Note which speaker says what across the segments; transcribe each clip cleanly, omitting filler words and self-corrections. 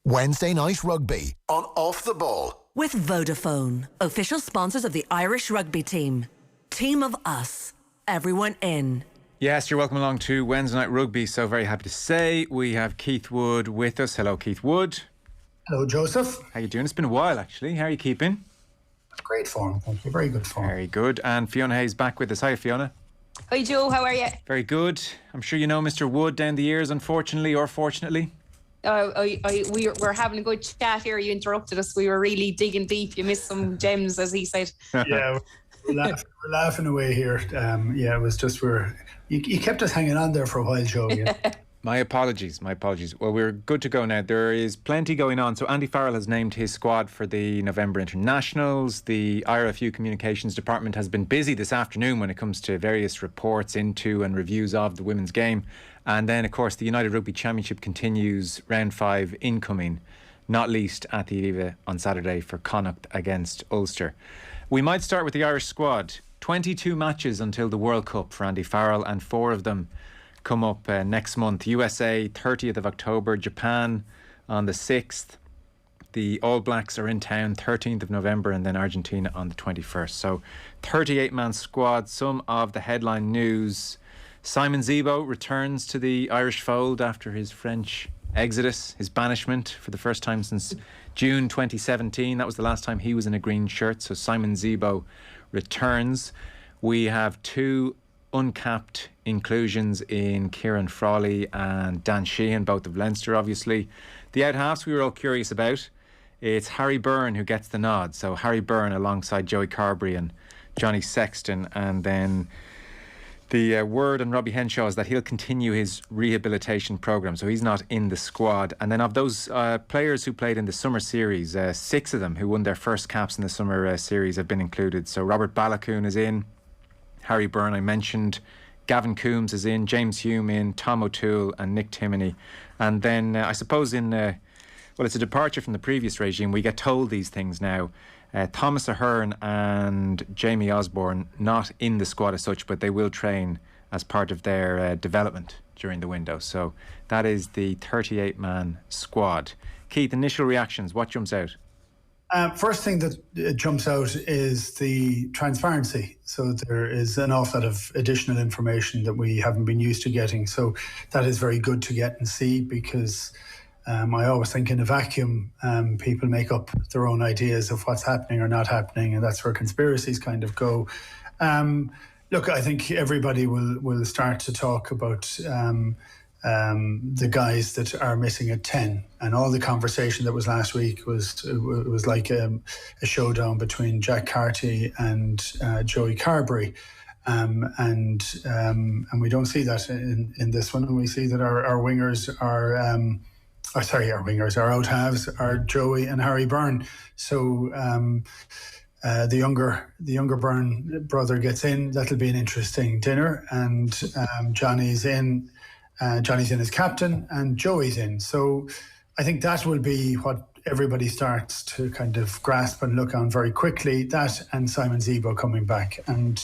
Speaker 1: Wednesday Night Rugby on Off the Ball.
Speaker 2: With Vodafone, official sponsors of the Irish rugby team. Team of us, everyone in.
Speaker 3: Yes, you're welcome along to Wednesday Night Rugby. So very happy to say we have Keith Wood with us. Hello, Keith Wood.
Speaker 4: Hello, Joseph.
Speaker 3: How you doing? It's been a while, actually. How are you keeping?
Speaker 4: Great form, thank you. Very good form.
Speaker 3: Very good. And Fiona Hayes back with us. Hi, Fiona.
Speaker 5: Hi, Joe. How are you?
Speaker 3: Very good. I'm sure you know Mr. Wood down the years, unfortunately or fortunately.
Speaker 5: We're having a good chat here. You interrupted us. We were really digging deep. You missed some gems, as he said.
Speaker 4: Yeah, we're laughing away here. It was just you kept us hanging on there for a while, Joe. Yeah.
Speaker 3: My apologies. Well, we're good to go now. There is plenty going on. So Andy Farrell has named his squad for the November Internationals. The IRFU Communications Department has been busy this afternoon when it comes to various reports into and reviews of the women's game. And then, of course, the United Rugby Championship continues, round 5 incoming, not least at the Aviva on Saturday for Connacht against Ulster. We might start with the Irish squad. 22 matches until the World Cup for Andy Farrell, and 4 of them come up next month. USA 30th of October, Japan on the 6th. The All Blacks are in town 13th of November, and then Argentina on the 21st. So 38-man squad. Some of the headline news: Simon Zebo returns to the Irish fold after his French exodus, his banishment for the first time since June 2017. That was the last time he was in a green shirt. So Simon Zebo returns. We have 2 uncapped inclusions in Kieran Frawley and Dan Sheehan, both of Leinster, obviously. The out-halves we were all curious about. It's Harry Byrne who gets the nod. So Harry Byrne alongside Joey Carberry and Johnny Sexton. And then the word on Robbie Henshaw is that he'll continue his rehabilitation programme, so he's not in the squad. And then of those players who played in the summer series, 6 of them who won their first caps in the summer series have been included. So Robert Ballacoon is in, Harry Byrne I mentioned, Gavin Coombs is in, James Hume in, Tom O'Toole and Nick Timoney. And then I suppose it's a departure from the previous regime. We get told these things now. Thomas Ahern and Jamie Osborne not in the squad as such, but they will train as part of their development during the window. So that is the 38-man squad. Keith, initial reactions, what jumps out?
Speaker 4: First thing that jumps out is the transparency. So there is an awful lot of additional information that we haven't been used to getting. So that is very good to get and see, because I always think in a vacuum, people make up their own ideas of what's happening or not happening, and that's where conspiracies kind of go. Look, I think everybody will start to talk about the guys that are missing at 10, and all the conversation that was last week was like a showdown between Jack Carty and Joey Carberry. And we don't see that in this one, and we see that our wingers are our out-halves are Joey and Harry Byrne. So the younger Byrne brother gets in. That'll be an interesting dinner. And Johnny's in as captain, and Joey's in. So I think that will be what everybody starts to kind of grasp and look on very quickly. That and Simon Zebo coming back. And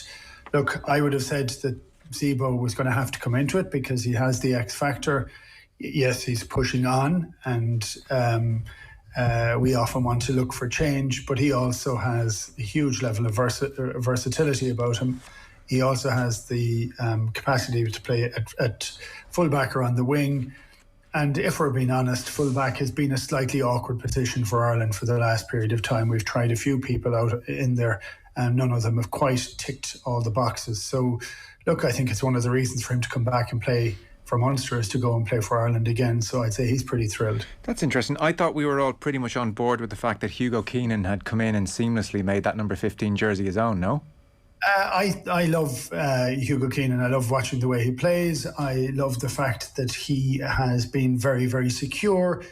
Speaker 4: look, I would have said that Zebo was going to have to come into it because he has the X factor. Yes, he's pushing on, and we often want to look for change, but he also has a huge level of versatility about him. He also has the capacity to play at fullback or on the wing. And if we're being honest, fullback has been a slightly awkward position for Ireland for the last period of time. We've tried a few people out in there, and none of them have quite ticked all the boxes. So, look, I think it's one of the reasons for him to come back and play for Munster is to go and play for Ireland again. So I'd say he's pretty thrilled.
Speaker 3: That's interesting. I thought we were all pretty much on board with the fact that Hugo Keenan had come in and seamlessly made that number 15 jersey his own, no?
Speaker 4: I love Hugo Keenan. I love watching the way he plays. I love the fact that he has been very, very secure.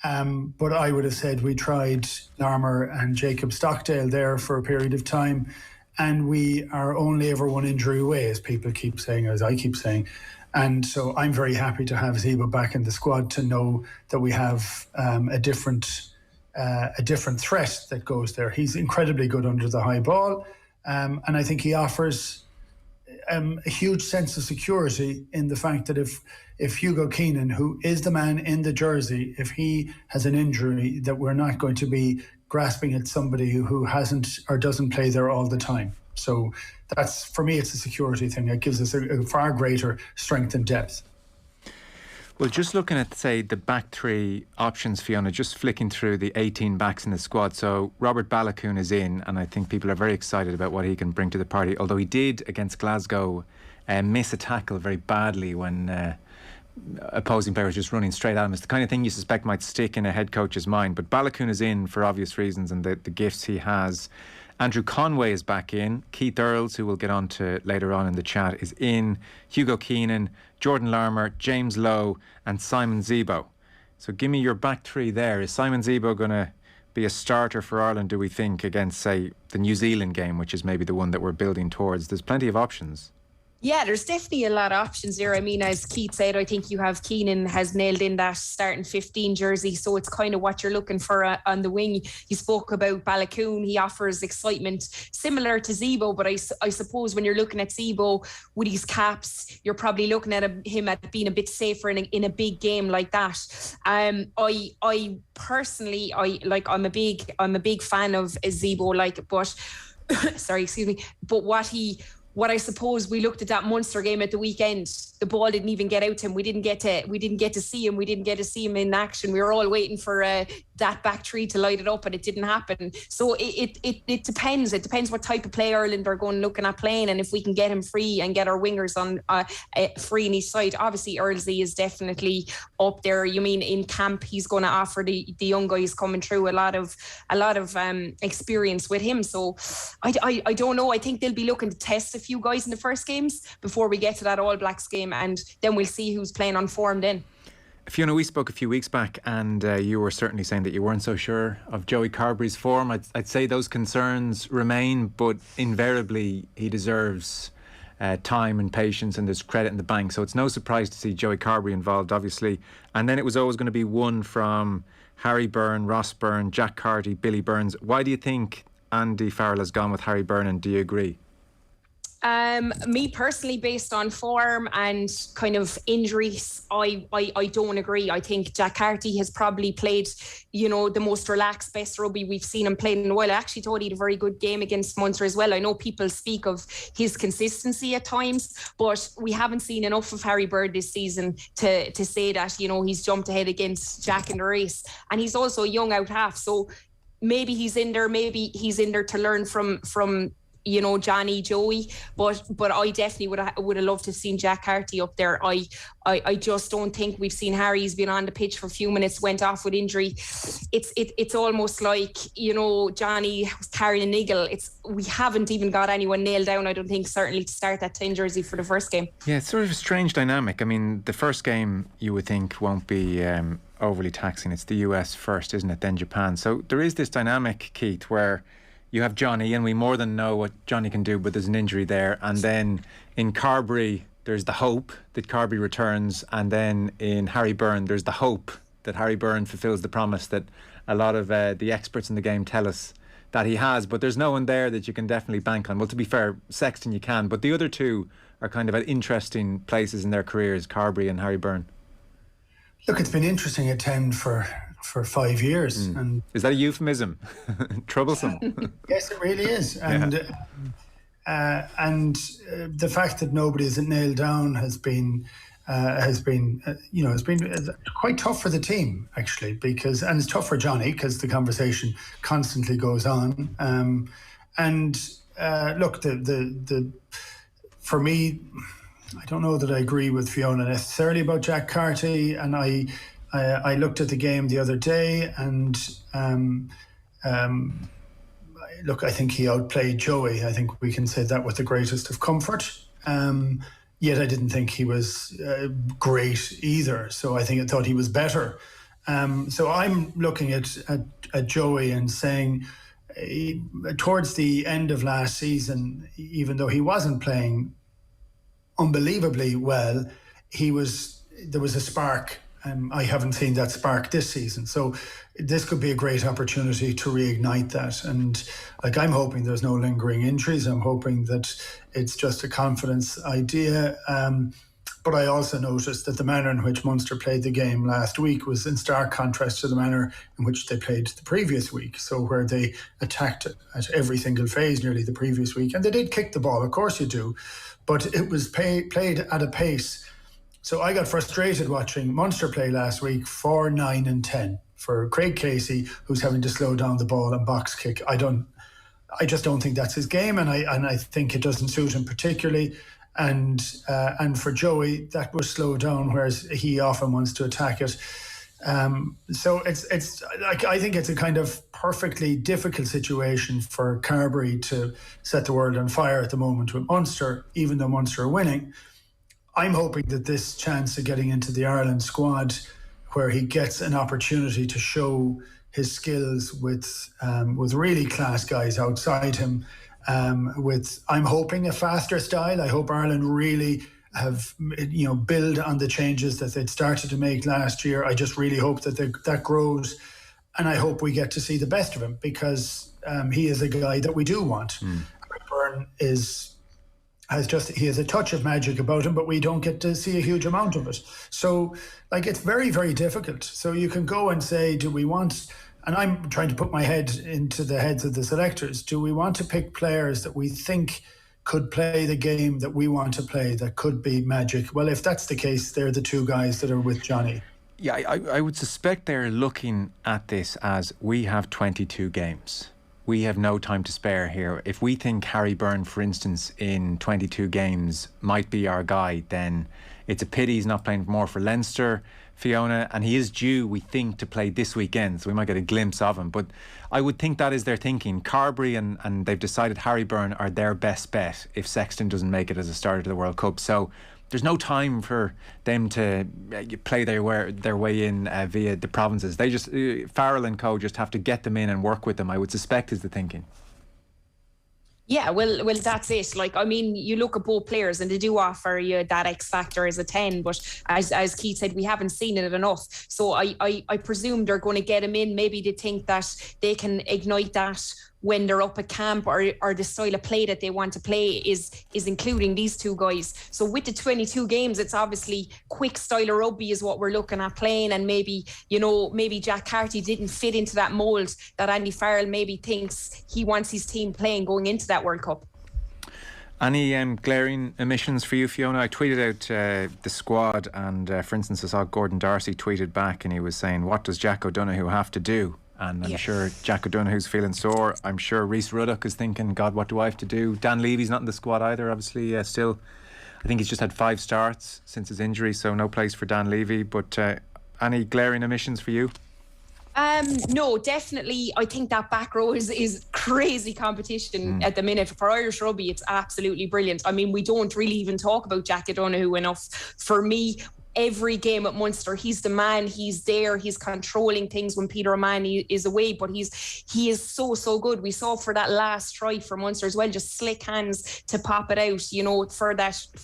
Speaker 4: But I would have said we tried Larmour and Jacob Stockdale there for a period of time, and we are only ever one injury away, as people keep saying, as I keep saying. And so I'm very happy to have Zebo back in the squad, to know that we have a different threat that goes there. He's incredibly good under the high ball. And I think he offers a huge sense of security in the fact that if Hugo Keenan, who is the man in the jersey, if he has an injury, that we're not going to be grasping at somebody who hasn't or doesn't play there all the time. So that's, for me, it's a security thing. It gives us a far greater strength and depth.
Speaker 3: Well, just looking at, say, the back three options, Fiona, just flicking through the 18 backs in the squad. So Robert Balakoon is in, and I think people are very excited about what he can bring to the party. Although he did, against Glasgow, miss a tackle very badly when opposing players just running straight at him. It's the kind of thing you suspect might stick in a head coach's mind. But Balakoon is in for obvious reasons and the gifts he has. Andrew Conway is back in. Keith Earls, who we'll get on to later on in the chat, is in. Hugo Keenan, Jordan Larmour, James Lowe and Simon Zebo. So give me your back three there. Is Simon Zebo going to be a starter for Ireland, do we think, against, say, the New Zealand game, which is maybe the one that we're building towards? There's plenty of options.
Speaker 5: Yeah, there's definitely a lot of options there. I mean, as Keith said, I think you have Keenan has nailed in that starting 15 jersey, so it's kind of what you're looking for on the wing. You spoke about Balakoon. He offers excitement similar to Zebo, but I suppose when you're looking at Zebo with his caps, you're probably looking at him at being a bit safer in a big game like that. I personally, I'm a big fan of Zebo, but sorry, excuse me, but what I suppose we looked at that Munster game at the weekend, the ball didn't even get out to him. We didn't get to see him. We didn't get to see him in action. We were all waiting for that back three to light it up, and it didn't happen. So it depends. It depends what type of play Ireland are looking at playing, and if we can get him free and get our wingers on free in his side. Obviously, Earlsy is definitely up there. You mean in camp he's going to offer the young guys coming through a lot of experience with him. So I don't know. I think they'll be looking to test a few guys in the first games before we get to that All Blacks game, and then we'll see who's playing on form then.
Speaker 3: Fiona, we spoke a few weeks back and you were certainly saying that you weren't so sure of Joey Carberry's form. I'd say those concerns remain, but invariably he deserves time and patience, and there's credit in the bank. So it's no surprise to see Joey Carberry involved, obviously. And then it was always going to be one from Harry Byrne, Ross Byrne, Jack Carty, Billy Burns. Why do you think Andy Farrell has gone with Harry Byrne, and do you agree?
Speaker 5: Me personally, based on form and kind of injuries, I don't agree. I think Jack Carty has probably played, the most relaxed, best rugby we've seen him playing in a while. I actually thought he had a very good game against Munster as well. I know people speak of his consistency at times, but we haven't seen enough of Harry Bird this season to say that, he's jumped ahead against Jack in the race. And he's also a young out-half, so maybe he's in there to learn from Johnny, Joey, but I definitely would have loved to have seen Jack Carty up there. I just don't think we've seen Harry. He's been on the pitch for a few minutes, went off with injury. It's almost like, Johnny was carrying a niggle. We haven't even got anyone nailed down, I don't think, certainly to start that 10 jersey for the first game. Yeah, it's sort of a strange dynamic. I mean, the first game you would think won't be overly taxing. It's the US first, isn't it? Then Japan. So there is this dynamic, Keith, where you have Johnny, and we more than know what Johnny can do, but there's an injury there. And then in Carberry, there's the hope that Carberry returns. And then in Harry Byrne, there's the hope that Harry Byrne fulfills the promise that a lot of the experts in the game tell us that he has. But there's no one there that you can definitely bank on. Well, to be fair, Sexton you can, but the other two are kind of at interesting places in their careers, Carberry and Harry Byrne. Look,
Speaker 4: it's been interesting at 10 for 5 years. And
Speaker 3: is that a euphemism? Troublesome.
Speaker 4: Yes, it really is. And the fact that nobody isn't nailed down has been quite tough for the team, actually, and it's tough for Johnny because the conversation constantly goes on. Look, for me, I don't know that I agree with Fiona necessarily about Jack Carty, and I looked at the game the other day, and look, I think he outplayed Joey. I think we can say that with the greatest of comfort. Yet I didn't think he was great either. So I thought he was better. So I'm looking at Joey and saying, towards the end of last season, even though he wasn't playing unbelievably well, there was a spark I haven't seen that spark this season. So this could be a great opportunity to reignite that. And like, I'm hoping there's no lingering injuries. I'm hoping that it's just a confidence idea. But I also noticed that the manner in which Munster played the game last week was in stark contrast to the manner in which they played the previous week. So where they attacked at every single phase nearly the previous week. And they did kick the ball, of course you do. But it was played at a pace. So I got frustrated watching Munster play last week 4, 9 and 10 for Craig Casey, who's having to slow down the ball and box kick. I just don't think that's his game, and I think it doesn't suit him particularly. And for Joey, that was slowed down, whereas he often wants to attack it. So it's like, I think it's a kind of perfectly difficult situation for Carberry to set the world on fire at the moment with Munster, even though Munster are winning. I'm hoping that this chance of getting into the Ireland squad, where he gets an opportunity to show his skills with really class guys outside him, I'm hoping a faster style. I hope Ireland really have, build on the changes that they'd started to make last year. I just really hope that that grows, and I hope we get to see the best of him, because he is a guy that we do want. Byrne he has a touch of magic about him, but we don't get to see a huge amount of it. So, like, it's very, very difficult. So you can go and say, do we want, and I'm trying to put my head into the heads of the selectors, do we want to pick players that we think could play the game that we want to play, that could be magic? Well, if that's the case, they're the two guys that are with Johnny.
Speaker 3: Yeah, I would suspect they're looking at this as, we have 22 games. We have no time to spare here. If we think Harry Byrne, for instance, in 22 games might be our guy, then it's a pity he's not playing more for Leinster, Fiona, and he is due, we think, to play this weekend, so we might get a glimpse of him. But I would think that is their thinking. Carberry and they've decided Harry Byrne are their best bet if Sexton doesn't make it as a starter to the World Cup. So there's no time for them to play their way in via the provinces. They just, Farrell and co, just have to get them in and work with them, I would suspect, is the thinking.
Speaker 5: Yeah, well, that's it. Like, I mean, you look at both players and they do offer you that X factor as a 10, but as Keith said, we haven't seen it enough. So I presume they're going to get him in. Maybe they think that they can ignite that when they're up at camp, or the style of play that they want to play is including these two guys. So with the 22 games, it's obviously quick style of rugby is what we're looking at playing, and maybe Jack Carty didn't fit into that mould that Andy Farrell maybe thinks he wants his team playing going into that World Cup.
Speaker 3: Any glaring omissions for you, Fiona? I tweeted out the squad, and for instance, I saw Gordon Darcy tweeted back, and he was saying, what does Jack O'Donoghue have to do? And I'm sure Jack O'Donoghue's feeling sore. I'm sure Rhys Ruddock is thinking, God, what do I have to do? Dan Levy's not in the squad either, obviously. Still, I think he's just had 5 starts since his injury, so no place for Dan Levy. But any glaring omissions for you?
Speaker 5: No, definitely. I think that back row is crazy competition at the minute. For Irish rugby, it's absolutely brilliant. I mean, we don't really even talk about Jack O'Donoghue enough. For me, every game at Munster, he's the man. He's there. He's controlling things when Peter O'Mahony is away. But he is so good. We saw for that last try for Munster as well, just slick hands to pop it out, for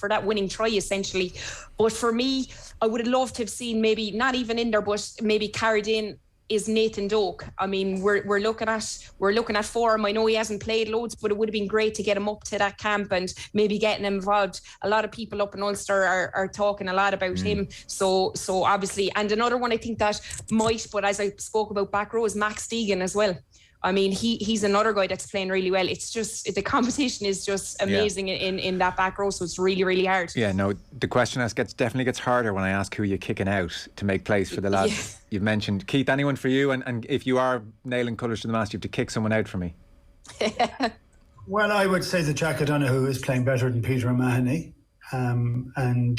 Speaker 5: that winning try essentially. But for me, I would have loved to have seen, maybe not even in there, but maybe carried in, is Nathan Doak. I mean, we're looking at form. I know he hasn't played loads, but it would have been great to get him up to that camp and maybe getting him involved. A lot of people up in Ulster are talking a lot about him. So obviously, and another one I think that might, but as I spoke about back row, is Max Deegan as well. I mean, he's another guy that's playing really well. It's just, the competition is just amazing in that back row, so it's really, really hard. Yeah, no, the question definitely gets harder when I ask who you're kicking out to make place for the lads you've mentioned. Keith, anyone for you? And if you are nailing colours to the mast, you have to kick someone out for me.
Speaker 4: Well, I would say that Jack O'Donoghue is playing better than Peter O'Mahony. And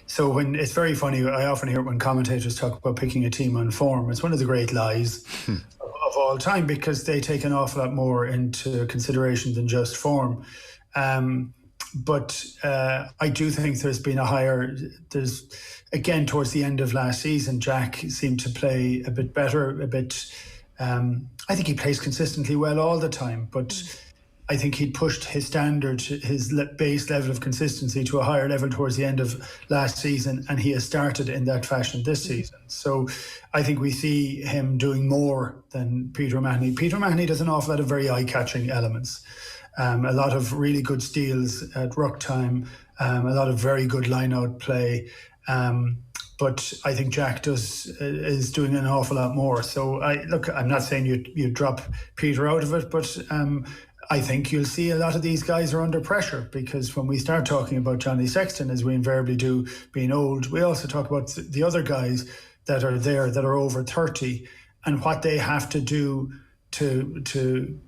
Speaker 4: so when it's very funny, I often hear when commentators talk about picking a team on form. It's one of the great lies of all time, because they take an awful lot more into consideration than just form. But I do think there's again, towards the end of last season, Jack seemed to play a bit better, I think he plays consistently well all the time, but I think he'd pushed his standard, his base level of consistency to a higher level towards the end of last season, and he has started in that fashion this season. So I think we see him doing more than Peter O'Mahony. Peter O'Mahony does an awful lot of very eye-catching elements. A lot of really good steals at ruck time, a lot of very good line-out play. But I think Jack is doing an awful lot more. So I'm not saying you drop Peter out of it, but I think you'll see a lot of these guys are under pressure, because when we start talking about Johnny Sexton, as we invariably do, being old, we also talk about the other guys that are there that are over 30 and what they have to do to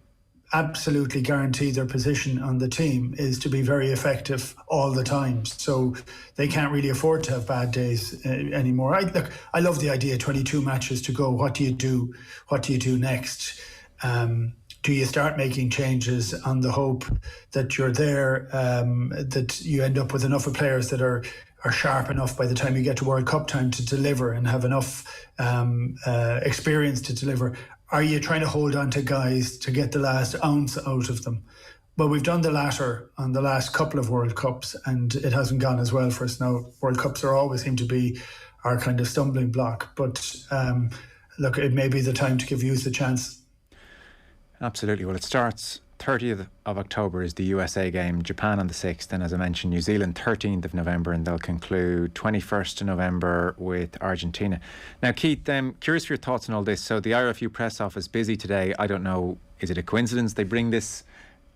Speaker 4: absolutely guarantee their position on the team is to be very effective all the time. So they can't really afford to have bad days anymore. I love the idea, 22 matches to go. What do you do? What do you do next? Do you start making changes on the hope that you're there, that you end up with enough of players that are sharp enough by the time you get to World Cup time to deliver and have enough experience to deliver? Are you trying to hold on to guys to get the last ounce out of them? Well, we've done the latter on the last couple of World Cups, and it hasn't gone as well for us now. World Cups always seem to be our kind of stumbling block. But look, it may be the time to give youth the chance.
Speaker 3: Absolutely. Well, it starts 30th of October is the USA game, Japan on the 6th, and as I mentioned, New Zealand 13th of November, and they'll conclude 21st of November with Argentina. Now, Keith, curious for your thoughts on all this. So the IRFU press office busy today. I don't know, is it a coincidence they bring this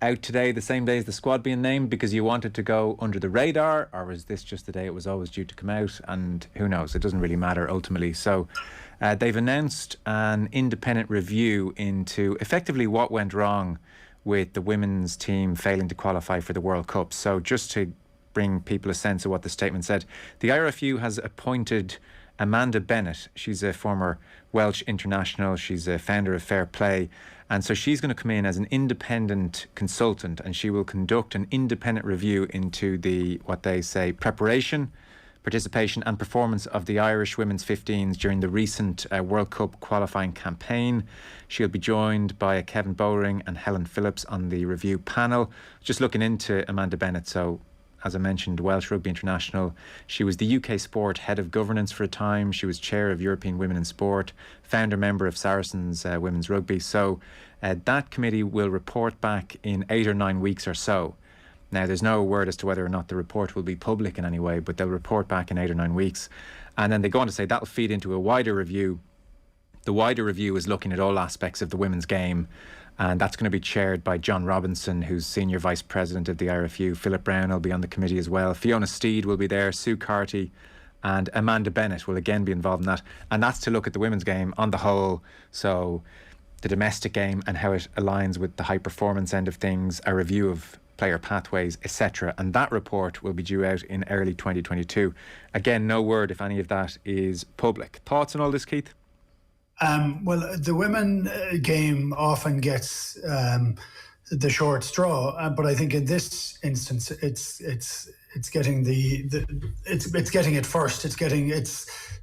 Speaker 3: out today, the same day as the squad being named, because you wanted to go under the radar, or was this just the day it was always due to come out? And who knows, it doesn't really matter ultimately. So they've announced an independent review into effectively what went wrong with the women's team failing to qualify for the World Cup. So just to bring people a sense of what the statement said, the IRFU has appointed Amanda Bennett. She's a former Welsh international. She's a founder of Fair Play. And so she's going to come in as an independent consultant, and she will conduct an independent review into the, what they say, preparation, participation and performance of the Irish women's 15s during the recent World Cup qualifying campaign. She'll be joined by Kevin Bowring and Helen Phillips on the review panel. Just looking into Amanda Bennett, so as I mentioned, Welsh Rugby International. She was the UK Sport Head of Governance for a time. She was Chair of European Women in Sport, founder member of Saracens Women's Rugby. So that committee will report back in 8 or 9 weeks or so. Now, there's no word as to whether or not the report will be public in any way, but they'll report back in 8 or 9 weeks. And then they go on to say that'll feed into a wider review. The wider review is looking at all aspects of the women's game, and that's going to be chaired by John Robinson, who's Senior Vice President of the IRFU. Philip Brown will be on the committee as well. Fiona Steed will be there, Sue Carty, and Amanda Bennett will again be involved in that. And that's to look at the women's game on the whole. So the domestic game and how it aligns with the high performance end of things, a review of player pathways, etc. And that report will be due out in early 2022. Again, no word if any of that is public. Thoughts on all this, Keith?
Speaker 4: Well, the women game often gets the short straw, but I think in this instance, it's getting it's getting it first. It's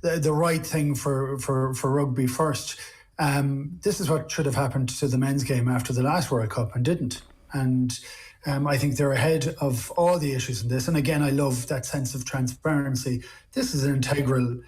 Speaker 4: the right thing for rugby first. This is what should have happened to the men's game after the last World Cup and didn't. And I think they're ahead of all the issues in this. And again, I love that sense of transparency. This is an integral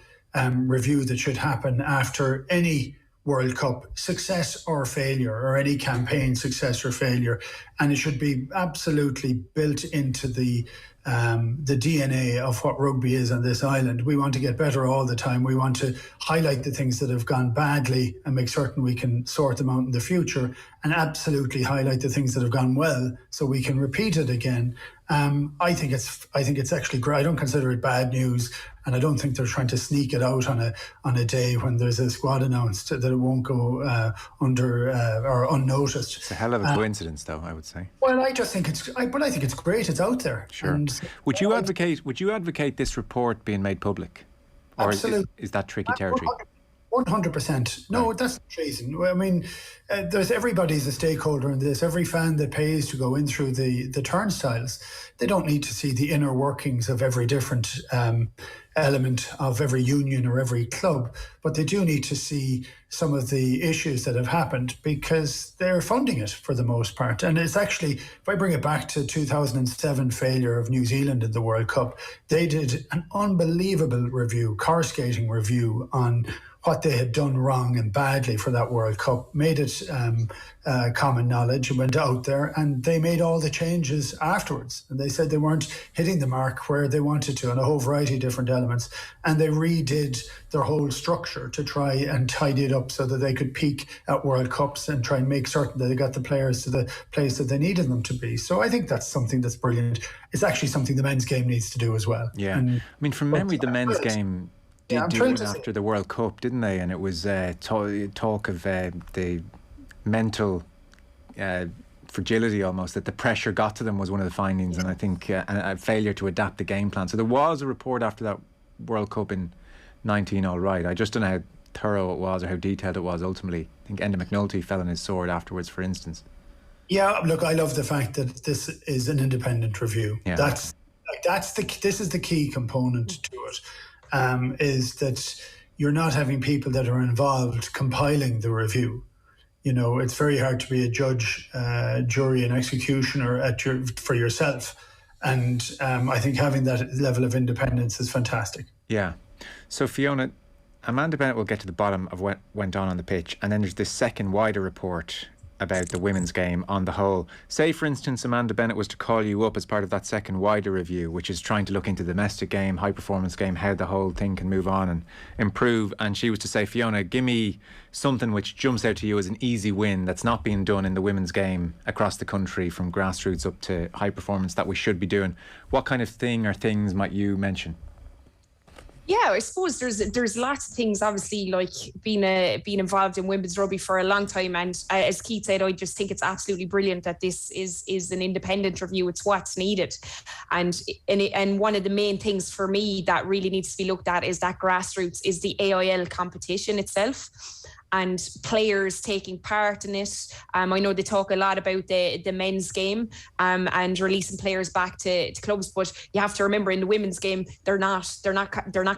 Speaker 4: review that should happen after any World Cup success or failure, or any campaign success or failure, and it should be absolutely built into the DNA of what rugby is on this island. We want to get better all the time. We want to highlight the things that have gone badly and make certain we can sort them out in the future, and absolutely highlight the things that have gone well so we can repeat it again. I think it's actually great. I don't consider it bad news, and I don't think they're trying to sneak it out on a day when there's a squad announced that it won't go under or unnoticed.
Speaker 3: It's a hell of a coincidence, though, I would say.
Speaker 4: Well, I just think it's great. It's out there.
Speaker 3: Sure. And would you advocate this report being made public, or is that tricky territory?
Speaker 4: 100%. No, that's the reason. I mean, everybody's a stakeholder in this. Every fan that pays to go in through the turnstiles, they don't need to see the inner workings of every different element of every union or every club, but they do need to see some of the issues that have happened because they're funding it for the most part. And it's actually, if I bring it back to 2007 failure of New Zealand in the World Cup, they did an unbelievable review, car skating review on what they had done wrong and badly for that World Cup, made it common knowledge, went out there, and they made all the changes afterwards. And they said they weren't hitting the mark where they wanted to on a whole variety of different elements. And they redid their whole structure to try and tidy it up so that they could peak at World Cups and try and make certain that they got the players to the place that they needed them to be. So I think that's something that's brilliant. It's actually something the men's game needs to do as well.
Speaker 3: Yeah. I mean, from memory, the men's game did do it after the World Cup, didn't they? And it was talk of the mental fragility almost, that the pressure got to them was one of the findings, and I think a failure to adapt the game plan. So there was a report after that World Cup in 19, all right. I just don't know how thorough it was or how detailed it was ultimately. I think Enda McNulty fell on his sword afterwards, for instance. Yeah,
Speaker 4: look, I love the fact that this is an independent review.
Speaker 3: Yeah.
Speaker 4: This is the key component to it. Is that you're not having people that are involved compiling the review. You know, it's very hard to be a judge, jury and executioner for yourself. And I think having that level of independence is fantastic.
Speaker 3: Yeah. So Fiona, Amanda Bennett will get to the bottom of what went on the pitch. And then there's this second wider report about the women's game on the whole. Say, for instance, Amanda Bennett was to call you up as part of that second wider review, which is trying to look into the domestic game, high performance game, how the whole thing can move on and improve. And she was to say, Fiona, give me something which jumps out to you as an easy win that's not being done in the women's game across the country from grassroots up to high performance that we should be doing. What kind of thing or things might you mention?
Speaker 5: Yeah, I suppose there's lots of things, obviously, like being involved in women's rugby for a long time. And as Keith said, I just think it's absolutely brilliant that this is an independent review. It's what's needed. And one of the main things for me that really needs to be looked at is that grassroots, is the AIL competition itself, and players taking part in it. I know they talk a lot about the men's game and releasing players back to clubs, but you have to remember in the women's game they're not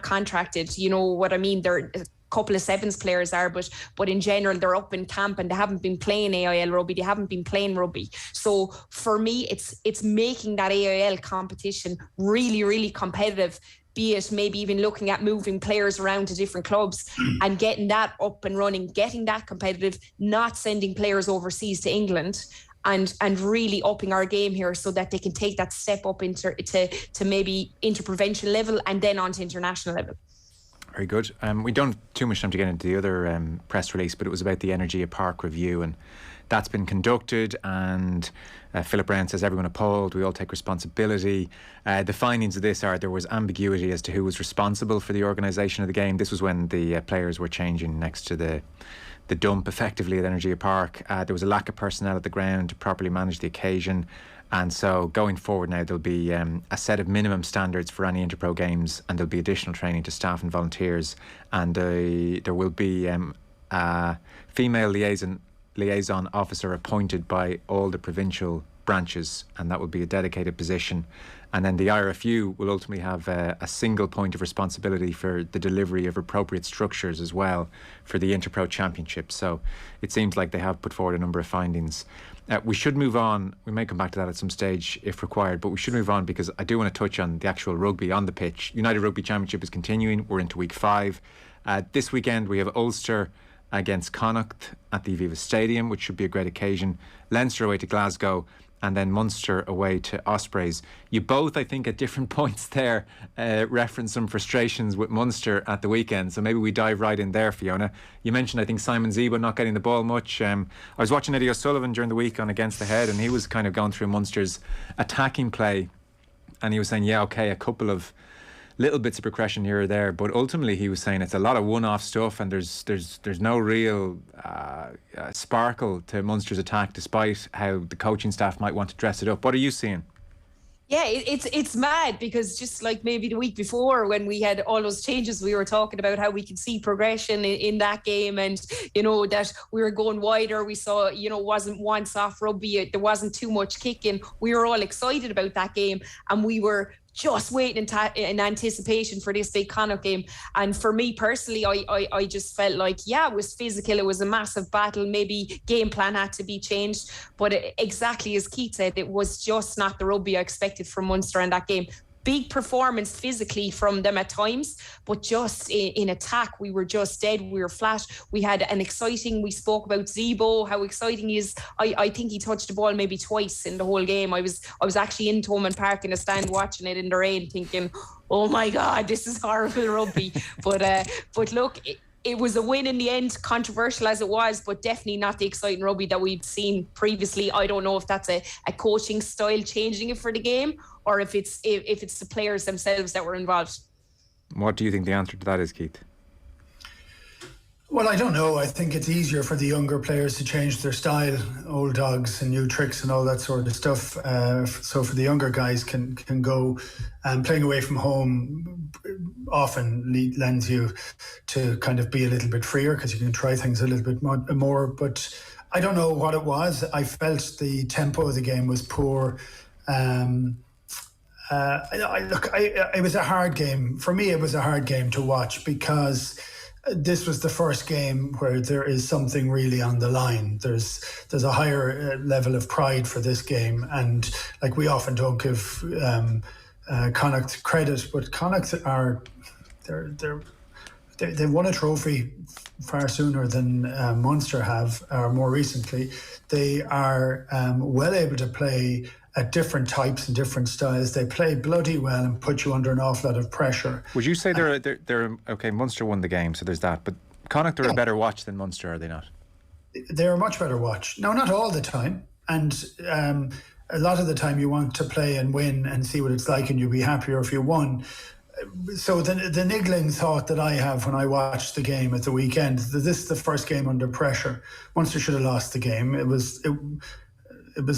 Speaker 5: contracted. You know what I mean? They're a couple of sevens players are, but in general they're up in camp and they haven't been playing AIL rugby. They haven't been playing rugby. So for me, it's making that AIL competition really, really competitive. Be it maybe even looking at moving players around to different clubs and getting that up and running, getting that competitive, not sending players overseas to England, and really upping our game here so that they can take that step up into maybe interprovincial level and then on to international level.
Speaker 3: Very good. We don't have too much time to get into the other press release, but it was about the Energy Park review, and that's been conducted, and Philip Brown says everyone appalled, we all take responsibility. The findings of this are there was ambiguity as to who was responsible for the organisation of the game. This was when the players were changing next to the dump effectively at Energy Park. There was a lack of personnel at the ground to properly manage the occasion. And so going forward now, there'll be a set of minimum standards for any Interpro games, and there'll be additional training to staff and volunteers. And there will be a female liaison officer appointed by all the provincial branches, and that will be a dedicated position. And then the IRFU will ultimately have a single point of responsibility for the delivery of appropriate structures as well for the Interpro Championship. So it seems like they have put forward a number of findings. We should move on. We may come back to that at some stage if required, but we should move on because I do want to touch on the actual rugby on the pitch. United Rugby Championship is continuing. We're into week 5. This weekend we have Ulster against Connacht at the Aviva Stadium, which should be a great occasion. Leinster away to Glasgow, and then Munster away to Ospreys. You both, I think, at different points there referenced some frustrations with Munster at the weekend, so maybe we dive right in there, Fiona. You mentioned, I think, Simon Zebo not getting the ball much. I was watching Eddie O'Sullivan during the week on Against the Head, and he was kind of going through Munster's attacking play, and he was saying, yeah, okay, a couple of little bits of progression here or there, but ultimately he was saying it's a lot of one-off stuff, and there's no real sparkle to Munster's attack, despite how the coaching staff might want to dress it up. What are you seeing?
Speaker 5: Yeah, it's mad because just like maybe the week before when we had all those changes, we were talking about how we could see progression in that game, and that we were going wider. We saw wasn't one soft rugby, there wasn't too much kicking. We were all excited about that game, and we were just waiting in anticipation for this big Connacht game. And for me personally, I just felt like, yeah, it was physical. It was a massive battle. Maybe game plan had to be changed. But exactly as Keith said, it was just not the rugby I expected from Munster in that game. Big performance physically from them at times, but just in attack, we were just dead. We were flat. We spoke about Zebo, how exciting he is. I think he touched the ball maybe twice in the whole game. I was actually in Thomond Park in a stand watching it in the rain, thinking, oh my God, this is horrible rugby. But look, it was a win in the end, controversial as it was, but definitely not the exciting rugby that we'd seen previously. I don't know if that's a coaching style changing it for the game, or if it's the players themselves that were involved.
Speaker 3: What do you think the answer to that is, Keith?
Speaker 4: Well, I don't know. I think it's easier for the younger players to change their style, old dogs and new tricks and all that sort of stuff. So for the younger guys can go, playing away from home often lends you to kind of be a little bit freer because you can try things a little bit more. But I don't know what it was. I felt the tempo of the game was poor. It was a hard game. For me, it was a hard game to watch because this was the first game where there is something really on the line. There's a higher level of pride for this game, and like we often don't give Connacht credit, but Connacht they won a trophy far sooner than Munster have, or more recently. They are well able to play at different types and different styles. They play bloody well and put you under an awful lot of pressure.
Speaker 3: Would you say they're okay? Munster won the game, so there's that. But Connacht are a better watch than Munster, are they not?
Speaker 4: They're a much better watch. No, not all the time. And a lot of the time you want to play and win and see what it's like, and you'll be happier if you won. So the niggling thought that I have when I watched the game at the weekend, that this is the first game under pressure. Munster should have lost the game. It was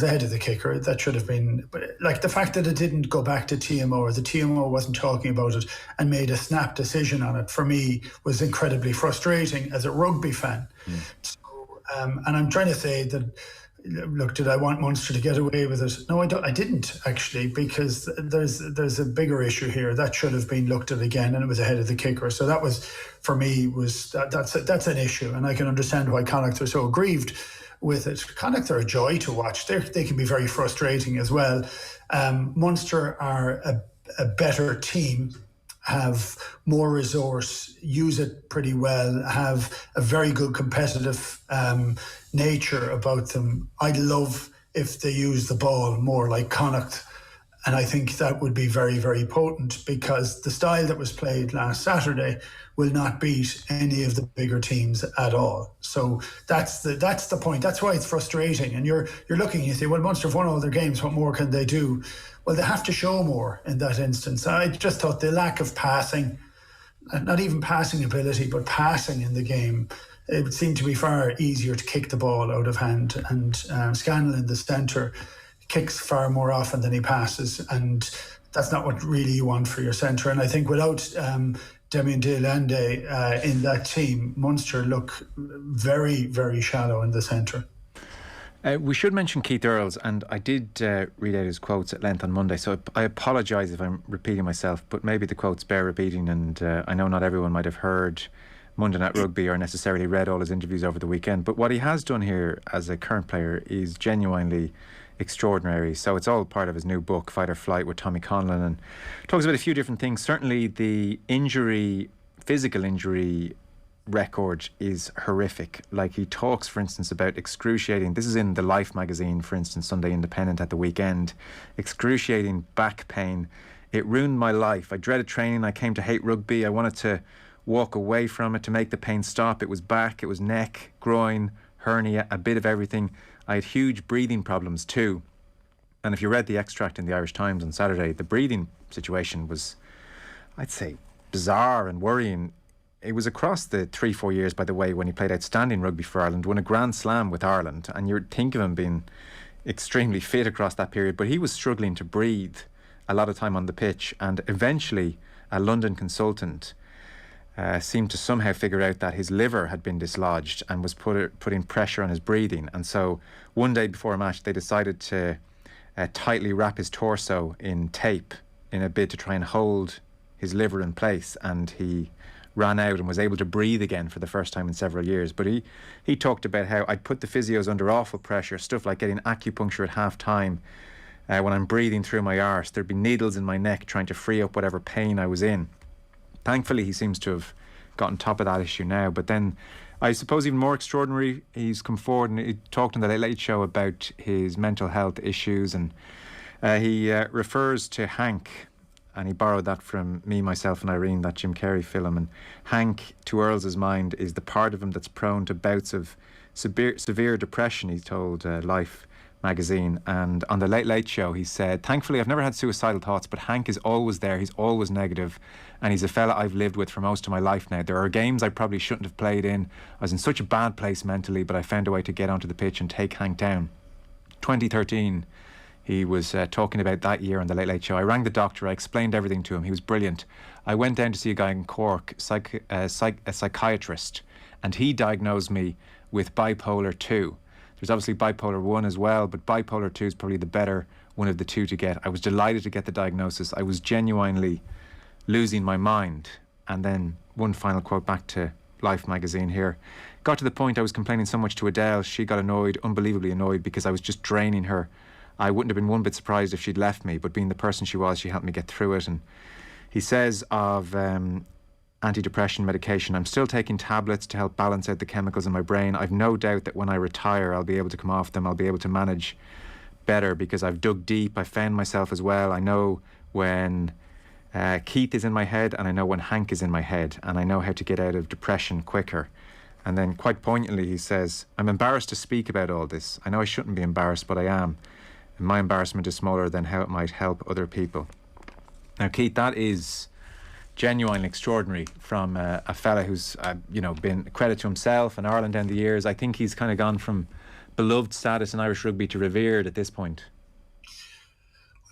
Speaker 4: ahead of the kicker. That should have been, like, the fact that it didn't go back to TMO, or the TMO wasn't talking about it and made a snap decision on it, for me was incredibly frustrating as a rugby fan. So, and I'm trying to say that, look, did I want Munster to get away with it? No, I didn't actually, because there's a bigger issue here that should have been looked at again, and it was ahead of the kicker. So that was, for me, that's an issue, and I can understand why Connacht are so aggrieved with it. Connacht are a joy to watch. They can be very frustrating as well. Munster are a better team, have more resource, use it pretty well, have a very good competitive nature about them. I'd love if they use the ball more like Connacht, and I think that would be very, very potent, because the style that was played last Saturday will not beat any of the bigger teams at all. So that's the point. That's why it's frustrating. And you're looking, you say, well, Munster have won all their games, what more can they do? Well, they have to show more in that instance. I just thought the lack of passing, not even passing ability, but passing in the game, it would seem to be far easier to kick the ball out of hand. And Scannell in the centre kicks far more often than he passes, and that's not what really you want for your centre. And I think without Damien de Lande in that team, Munster look very, very shallow in the centre.
Speaker 3: We should mention Keith Earls, and I did read out his quotes at length on Monday, so I apologise if I'm repeating myself, but maybe the quotes bear repeating, and I know not everyone might have heard Monday Night Rugby or necessarily read all his interviews over the weekend, but what he has done here as a current player is genuinely extraordinary. So it's all part of his new book, Fight or Flight, with Tommy Conlon, and talks about a few different things. Certainly the physical injury record is horrific. Like, he talks, for instance, about excruciating, this is in the Life magazine, for instance, Sunday Independent at the weekend, excruciating back pain. It ruined my life. I dreaded training. I came to hate rugby. I wanted to walk away from it to make the pain stop. It was back, it was neck, groin, hernia, a bit of everything. I had huge breathing problems too. And if you read the extract in the Irish Times on Saturday, the breathing situation was, I'd say, bizarre and worrying. It was across the 3-4 years, by the way, when he played outstanding rugby for Ireland, won a Grand Slam with Ireland, and you'd think of him being extremely fit across that period, but he was struggling to breathe a lot of time on the pitch, and eventually a London consultant seemed to somehow figure out that his liver had been dislodged and was putting pressure on his breathing. And so one day before a match, they decided to tightly wrap his torso in tape in a bid to try and hold his liver in place, and he ran out and was able to breathe again for the first time in several years. But he talked about how I'd put the physios under awful pressure, stuff like getting acupuncture at half time. When I'm breathing through my arse, there'd be needles in my neck trying to free up whatever pain I was in. Thankfully, he seems to have got on top of that issue now. But then, I suppose even more extraordinary, he's come forward and he talked on the Late Late Show about his mental health issues, and he refers to Hank, and he borrowed that from Me, Myself and Irene, that Jim Carrey film. And Hank, to Earls' mind, is the part of him that's prone to bouts of severe depression, he told Life magazine. And on the Late Late Show, he said, "Thankfully, I've never had suicidal thoughts, but Hank is always there. He's always negative, and he's a fella I've lived with for most of my life now. There are games I probably shouldn't have played in. I was in such a bad place mentally, but I found a way to get onto the pitch and take Hank down." 2013, he was talking about that year on the Late Late Show. "I rang the doctor. I explained everything to him. He was brilliant. I went down to see a guy in Cork, a psychiatrist, and he diagnosed me with bipolar 2. There's obviously bipolar 1 as well, but bipolar 2 is probably the better one of the two to get. I was delighted to get the diagnosis. I was genuinely losing my mind." And then one final quote back to Life magazine here. "Got to the point I was complaining so much to Adele, she got annoyed, unbelievably annoyed, because I was just draining her. I wouldn't have been one bit surprised if she'd left me, but being the person she was, she helped me get through it." And he says of antidepressant medication, "I'm still taking tablets to help balance out the chemicals in my brain. I've no doubt that when I retire, I'll be able to come off them. I'll be able to manage better because I've dug deep. I found myself as well. I know when Keith is in my head, and I know when Hank is in my head, and I know how to get out of depression quicker." And then quite poignantly, he says, "I'm embarrassed to speak about all this. I know I shouldn't be embarrassed, but I am. And my embarrassment is smaller than how it might help other people." Now, Keith, that is genuinely extraordinary from a fella who's been a credit to himself and Ireland down the years. I think he's kind of gone from beloved status in Irish rugby to revered at this point.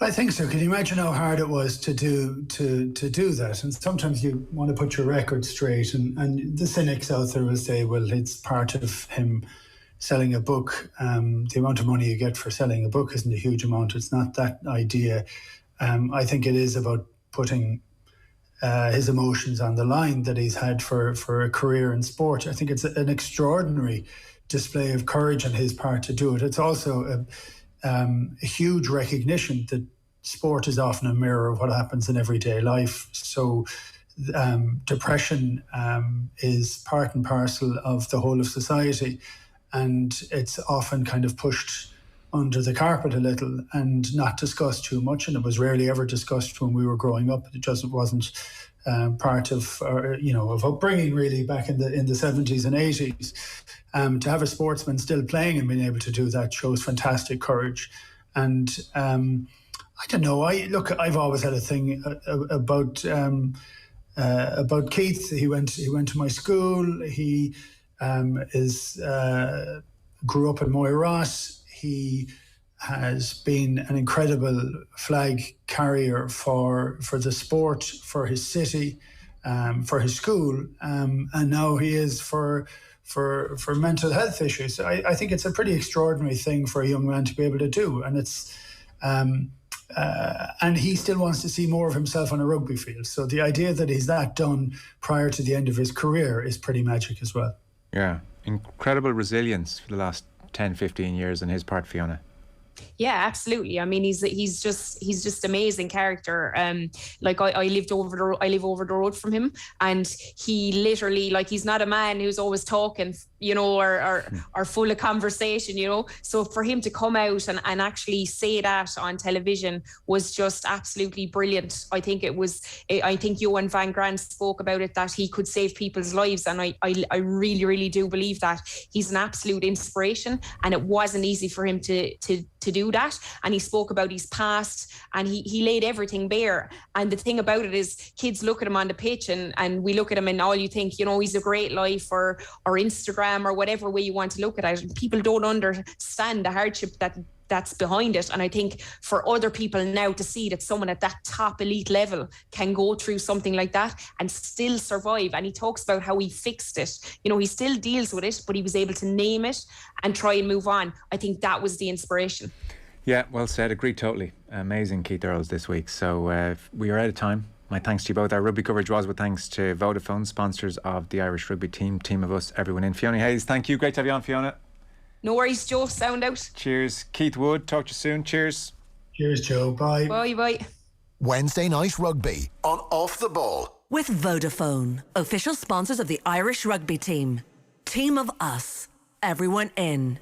Speaker 4: I think so. Can you imagine how hard it was to do that? And sometimes you want to put your record straight, and the cynics out there will say, well, it's part of him selling a book. The amount of money you get for selling a book isn't a huge amount. It's not that idea. I think it is about putting his emotions on the line that he's had for a career in sport. I think it's an extraordinary display of courage on his part to do it. It's also a huge recognition that sport is often a mirror of what happens in everyday life. So depression is part and parcel of the whole of society, and it's often kind of pushed under the carpet a little and not discussed too much, and it was rarely ever discussed when we were growing up. It just wasn't part of of upbringing really back in the 70s and 80s. To have a sportsman still playing and being able to do that shows fantastic courage. And I don't know. I've always had a thing about Keith. He went to my school. He grew up in Moyross. He has been an incredible flag carrier for the sport, for his city, for his school, and now he is for mental health issues. I think it's a pretty extraordinary thing for a young man to be able to do, and it's and he still wants to see more of himself on a rugby field. So the idea that he's that done prior to the end of his career is pretty magic as well.
Speaker 3: Yeah, incredible resilience for the last 10, 15 years on his part, Fiona.
Speaker 5: Yeah, absolutely. I mean, he's just amazing character. Like I live over the road from him, and he literally, like, he's not a man who's always talking, or full of conversation, So for him to come out and actually say that on television was just absolutely brilliant. I think Johan van Grant spoke about it, that he could save people's lives, and I really, really do believe that. He's an absolute inspiration, and it wasn't easy for him to do that. And he spoke about his past, and he laid everything bare. And the thing about it is, kids look at him on the pitch, and we look at him and all you think, he's a great life, or Instagram, or whatever way you want to look at it. People don't understand the hardship that's behind it. And I think for other people now to see that someone at that top elite level can go through something like that and still survive. And he talks about how he fixed it. He still deals with it, but he was able to name it and try and move on. I think that was the inspiration.
Speaker 3: Yeah, well said. Agree totally. Amazing Keith Earls this week. So we are out of time. My thanks to you both. Our rugby coverage was with thanks to Vodafone, sponsors of the Irish Rugby team of us, everyone in. Fiona Hayes, thank you. Great to have you on, Fiona.
Speaker 5: No worries, Joe. Sound out.
Speaker 3: Cheers. Keith Wood, talk to you soon. Cheers.
Speaker 4: Cheers, Joe. Bye.
Speaker 5: Bye.
Speaker 1: Wednesday Night Rugby on Off the Ball.
Speaker 2: With Vodafone, official sponsors of the Irish Rugby team. Team of us, everyone in.